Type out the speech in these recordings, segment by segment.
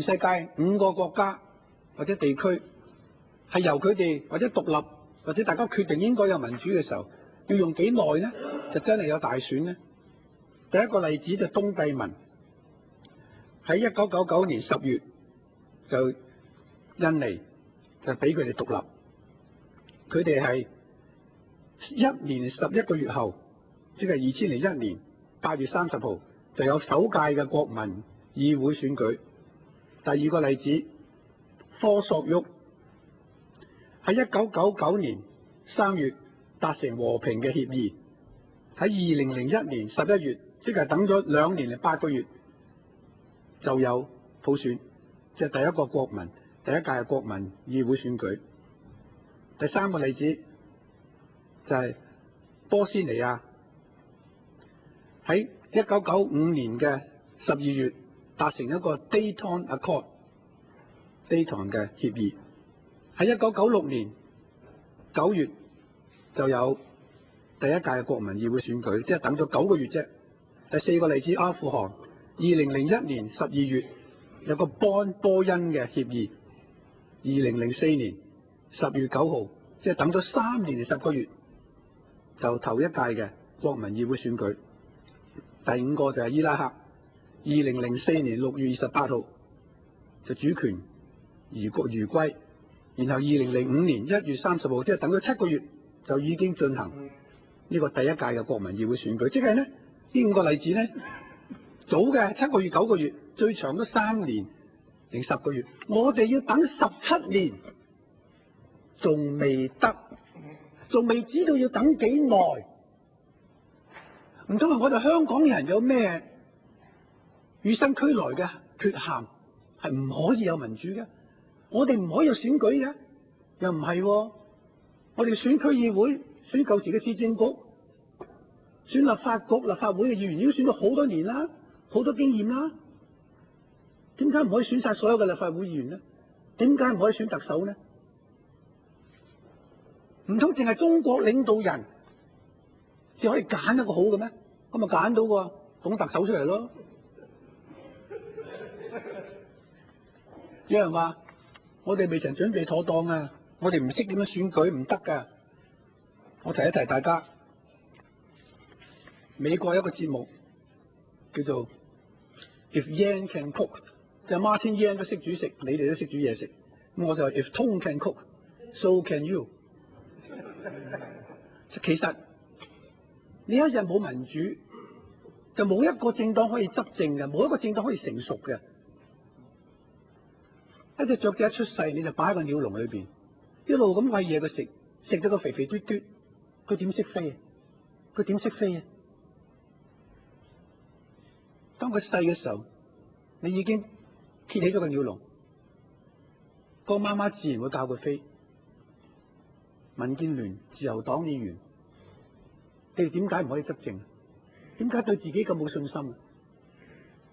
世界5個國家或者地區係由佢哋或者獨立或者大家決定應該有民主嘅時候，要用幾耐呢？就真係有大選呢？第一個例子就東帝汶喺1999年10月就印尼就俾佢哋獨立，佢哋係1年11個月後，即係2001年8月30號就有首屆嘅國民議會選舉。第二個例子，科索沃喺1999年3月達成和平嘅協議，喺2001年11月，即係等咗2年8個月就有普選，即係第一個第一屆嘅國民議會選舉。第三個例子就係波斯尼亞喺1995年嘅12月達成一個 Dayton Accord 嘅協議，喺1996年9月就有第一屆嘅國民議會選舉，即係等咗9個月啫。第四個例子，阿富汗2001年12月有個波恩嘅協議，2004年10月9號，即係等咗3年10個月就頭一屆嘅國民議會選舉。第五個就係伊拉克2004年6月28號就主權如歸，然後2005年1月30號，即係等咗7個月就已經進行呢個第一屆嘅國民議會選舉。即係呢5個例子呢，早嘅7個月9個月，最長都3年零10個月，我哋要等17年，仲未得，仲未知道要等幾耐。唔通係我哋香港人有咩與生俱來嘅缺陷，係唔可以有民主嘅？我哋唔可以有選舉嘅，又唔係喎。我哋選區議會、選舊時嘅市政局、選立法局、立法會嘅議員已經選咗好多年啦，好多經驗啦。點解唔可以選晒所有嘅立法會議員呢？點解唔可以選特首呢？唔通淨係中國領導人只可以揀一個好嘅咩？咁咪揀到個總特首出嚟咯。有人話我哋未曾準備妥當啊，我哋唔識點樣選舉，唔得㗎。我提一提大家，美國有一個節目叫做 If Yan Can Cook， 就係 Martin Yan 都識煮食，你哋都識煮嘢食。咁我就話 If Tom Can Cook, so can you。其實呢一日冇民主，就冇一個政黨可以執政嘅，冇一個政黨可以成熟嘅。一隻雀仔一出世，你就擺喺個鳥籠裏邊，一路咁餵嘢佢食，食到個肥肥嘟嘟，佢點識飛啊？佢點識飛啊？當佢細嘅時候，你已經揭起咗個鳥籠，個媽媽自然會教佢飛。民建聯、自由黨議員，你哋點解唔可以執政？點解對自己咁冇信心啊？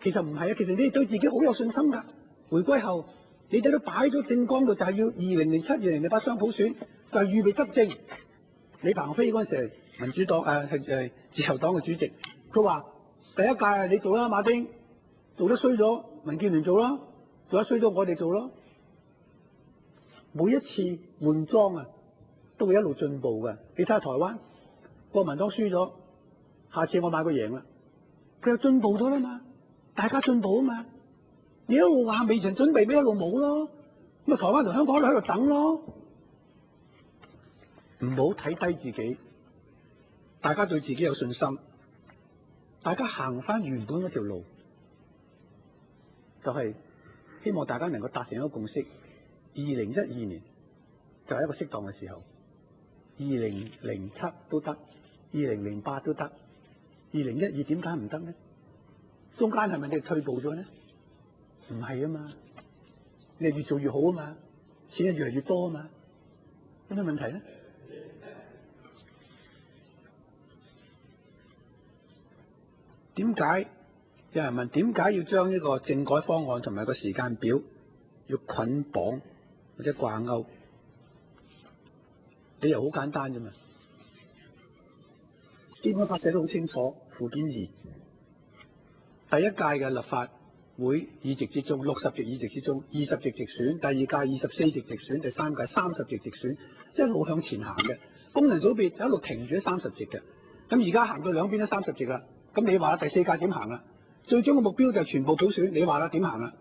其實唔係啊，其實你哋對自己好有信心㗎。回歸後，你哋都擺咗政綱度，就係要2007、2008雙普選，就係預備執政。李鵬飛嗰陣時係民主黨自由黨嘅主席，佢話第一屆你做啦，馬丁做得衰咗，民建聯做啦，做得衰咗我哋做咯。每一次換裝啊，都會一路進步㗎。你睇下台灣，國民黨輸咗，下次我買佢贏啦，佢又進步咗啦嘛，大家進步啊嘛。你一路話未曾準備，咪一路冇咯。咁啊，台灣同香港都喺度等咯。唔好睇低自己，大家對自己有信心，大家行翻原本嗰條路，就係希望大家能夠達成一個共識。2012年就係一個適當嘅時候，2007都得，2008都得，2012點解唔得呢？中間係咪你哋退步咗呢？唔係啊嘛，你哋越做越好啊嘛，錢係越嚟越多啊嘛，有咩問題呢？點解有人問點解要將呢個政改方案同埋個時間表要捆綁或者掛鈎？理由好簡單啫嘛，基本法寫得好清楚，附件2第一屆嘅立法會議席之中，60席議席之中，20席直選，第二屆24席直選，第三屆30席直選，一路向前行嘅。功能組別就一路停住喺30席嘅。咁而家行到兩邊都30席啦。咁你話第4屆點行啦？最終嘅目標就係全部普選，你話啦點行啦？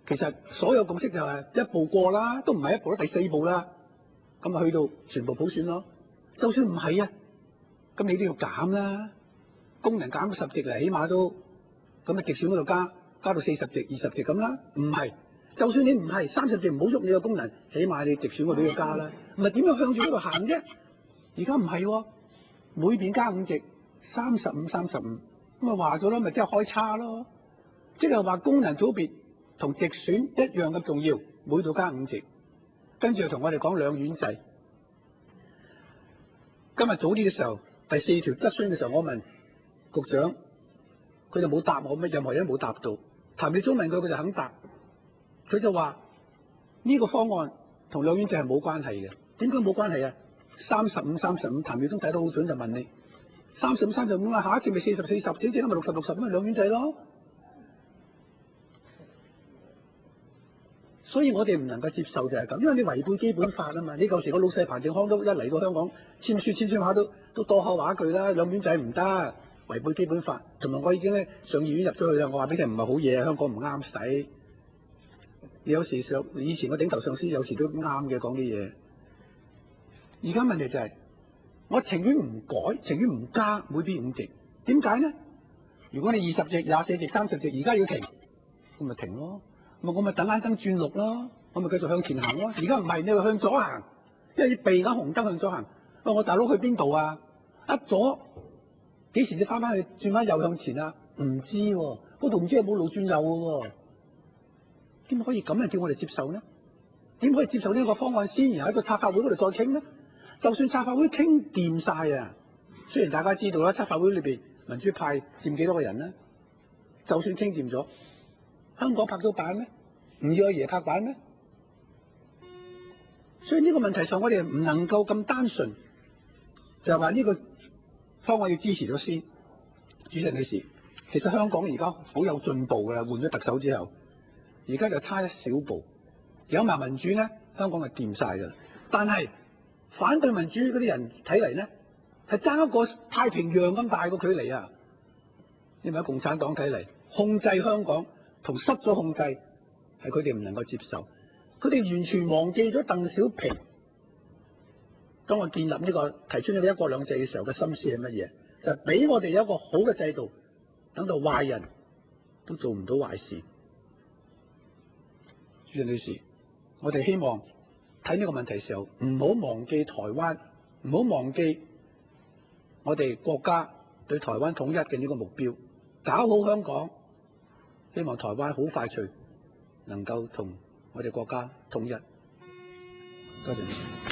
其實所有共識就係一步過啦，都唔係一步，都第4步啦。咁啊去到全部普選咯。就算唔係啊，咁你都要減啦。功能減10席嚟，起碼都咁啊直選嗰度加到40席、20席咁啦。唔係，就算你唔係30席唔好喐你個功能，起碼你直選嗰度要加啦。唔係點樣向住嗰度行啫？而家唔係喎，每邊加5席，35、35，咁啊話咗啦，咪即係開叉咯。即係話功能組別同直選一樣咁重要，每度加5席。跟住又同我哋講兩院制。今日早啲嘅時候，第4條質詢嘅時候，我問局長，佢就冇答我，任何人都冇答到。譚耀宗問佢，佢就肯答。佢就話呢個方案同兩院制係冇關係嘅。點解冇關係啊？35、35，譚耀宗睇到好準就問你35、35啊，下一次咪40、40，幾時都咪60、60，咁咪兩院制咯。所以我哋唔能夠接受就係咁，因為你違背基本法啊嘛。你舊時個老細彭定康都一嚟到香港簽書下都多口話一句啦，兩院制唔得，違背基本法。同埋我已經咧上議院入咗去啦，我話俾你唔係好嘢，香港唔啱使。你有時以前個頂頭上司有時都啱嘅講啲嘢。而家問題就係，我情願唔改，情願唔加每邊5席。點解呢？如果你20席、24席、30席，而家要停，咁咪停咯。我咪等間燈轉綠咯，我咪繼續向前行咯。而家唔係，你要向左行，因為要避緊紅燈向左行。我大佬去邊度啊？一左幾時你翻去轉翻右向前啊？唔知喎，嗰度唔知有冇路轉右嘅喎。點可以咁樣叫我哋接受呢？點可以接受呢個方案先，然後喺個策法會嗰度再傾呢？就算策法會傾掂晒啊，雖然大家知道啦，策法會裏邊民主派佔幾多個人呢？就算傾掂咗，香港拍到板咩？唔要阿爺拍板咩？所以呢個問題上，我哋唔能夠咁單純，就係話呢個方案要支持咗先。主席女士，其實香港而家好有進步㗎啦，換咗特首之後，而家就差一小步，有埋民主咧，香港係掂晒㗎啦。但係反對民主嗰啲人睇嚟咧，係爭一個太平洋咁大個距離啊！因為喺共產黨睇嚟，控制香港同失咗控制係佢哋唔能夠接受，佢哋完全忘記咗鄧小平當我建立呢個提出呢個一國兩制嘅時候嘅心思係乜嘢？就係俾我哋有一個好嘅制度，等到壞人都做唔到壞事。朱振女士，我哋希望睇呢個問題嘅時候，唔好忘記台灣，唔好忘記我哋國家對台灣統一嘅呢個目標，搞好香港，希望台灣好快脆能夠同我哋國家統一。多謝你。